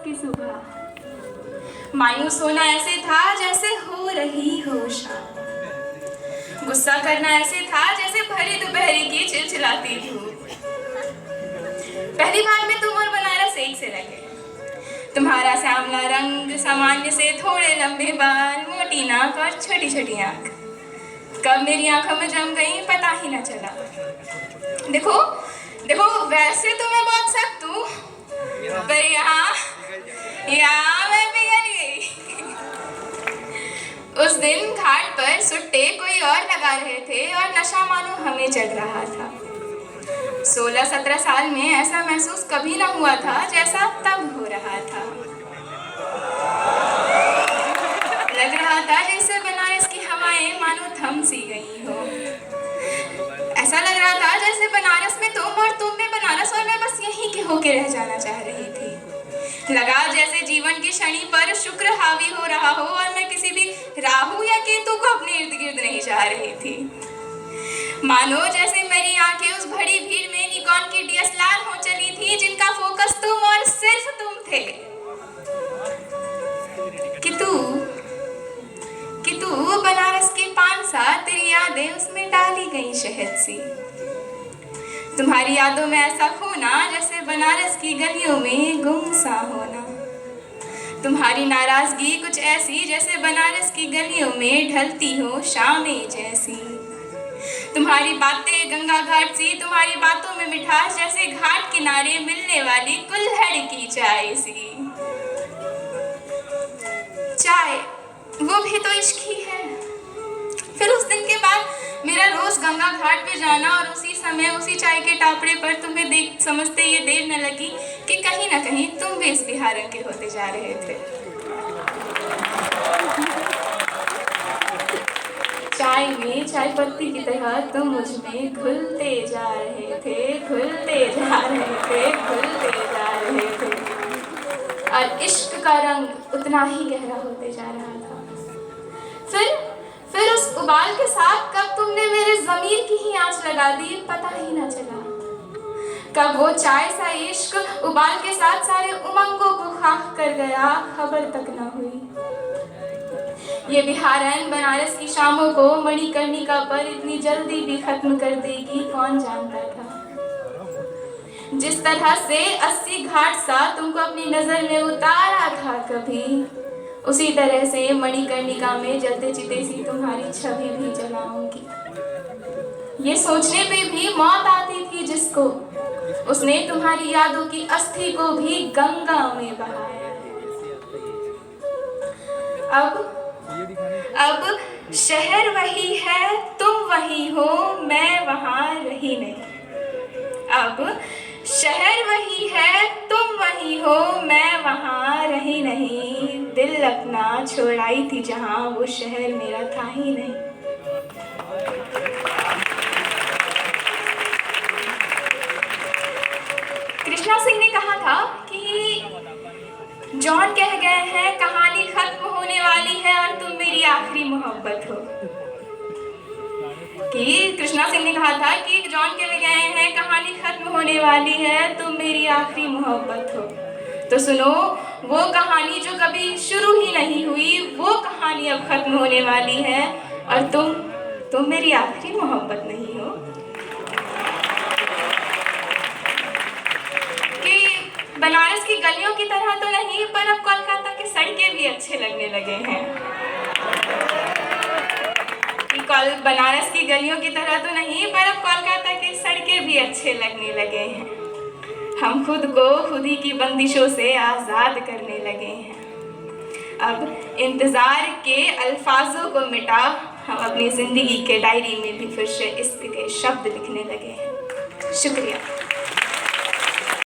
की सुबह। मायूस होना ऐसे था जैसे हो रही हो शाम। गुस्सा करना ऐसे था जैसे भरी दोपहर की चिलचिलाती धूप। पहली बार में तुम और बनारस एक से लगे। तुम्हारा श्यामला रंग, सामान्य से थोड़े लंबे बाल, मोटी नाक और छोटी छोटी आंख कब मेरी आंखों में जम गई पता ही ना चला। देखो देखो, वैसे तो मैं बहुत सख्त हूँ, पर यहाँ मैं पिघल गई। उस दिन घाट पर सुट्टे कोई और लगा रहे थे और नशा मानो हमें चढ़ रहा था। 16-17 साल में ऐसा महसूस कभी ना हुआ था जैसा तब हो रहा था। लग रहा था जैसे बनारस की हवाएं मानो थम सी गई हो। ऐसा लग रहा था जैसे बनारस में तुम और तुम में बनारस और मैं बस यहीं के होके रह जाना चाह रही थी। लगा जैसे जीवन की शनि पर शुक्र हावी हो रहा हो और मैं किसी भी राहु या केतु को अपने इर्द गिर्द नहीं चाह रही थी। मानो जैसे मेरी आंखें उस बड़ी भीड़ में निकॉन की DSLR हो चली थी जिनका फोकस तुम और सिर्फ तुम थे। कि तू बनारस के 5 साल तेरी यादें उसमें डाली गई शहद सी। तुम्हारी यादों में ऐसा खोना जैसे बनारस की गलियों में गुमसा होना। तुम्हारी नाराजगी कुछ ऐसी जैसे बनारस की गलियों में ढलती हो शामें जैसी। तुम्हारी बातें गंगा घाट सी, तुम्हारी बातों में मिठास जैसे घाट किनारे मिलने वाली कुल्हड़ की चाय सी। चाय, वो भी तो इश्क ही है। फिर उस दिन के बाद मेरा रोज गंगा घाट पे जाना और उसी समय उसी चाय के टापड़े पर तुम्हें देख समझते ये देर न लगी कि कहीं ना कहीं तुम भी इस बिहार के होते जा रहे थे। चाय में चाय पत्ती की तरह तुम मुझ में घुलते जा रहे थे, घुलते जा रहे थे, घुलते जा रहे थे। और इश्क का रंग उतना ही गहरा होते जा रहा था। फिर उस उबाल के साथ कब तुमने मेरे ज़मीर की ही आंच लगा दी पता ही ना चला। कब वो चाय सा इश्क उबाल के साथ सारे उमंगों को खाक कर गया खबर तक ना हुई। ये बिहारन बनारस की शामों को मणिकर्णिका पर इतनी जल्दी भी खत्म कर देगी कौन जानता था। जिस तरह से 80 घाट सा तुमको अपनी नजर में उतारा था कभी, उसी तरह से मणिकर्णिका में जलते चिते सी तुम्हारी छवि भी जलाऊंगी। ये सोचने पे भी मौत आती थी जिसको, उसने तुम्हारी यादों की अस्थि को भी गंगा में बहाया। अब शहर वही है, तुम वही हो, मैं वहां रही नहीं। अब शहर वही है, तुम वही हो, मैं वहां रही नहीं। दिल अपना छोड़ाई थी जहां, वो शहर मेरा था ही नहीं। कृष्णा सिंह ने कहा था कि जॉन कह गए हैं कहानी खत्म होने वाली है और तुम मेरी आखिरी मोहब्बत हो। कि कृष्णा सिंह ने कहा था कि जॉन कह गए हैं कहानी खत्म होने वाली है, तुम मेरी आखिरी मोहब्बत हो। तो सुनो, वो कहानी जो कभी शुरू ही नहीं हुई, वो कहानी अब खत्म होने वाली है और तुम मेरी आखिरी मोहब्बत नहीं हो। कि बनारस की गलियों की तरह तो नहीं, पर अब कोलकाता की सड़कें भी अच्छे लगने लगे हैं। बनारस की गलियों की तरह तो नहीं, पर अब कोलकाता की सड़कें भी अच्छे लगने लगे हैं। हम खुद को खुद ही की बंदिशों से आज़ाद करने लगे हैं। अब इंतज़ार के अल्फाजों को मिटा हम अपनी ज़िंदगी के डायरी में भी फिर से इश्क के शब्द लिखने लगे हैं। शुक्रिया।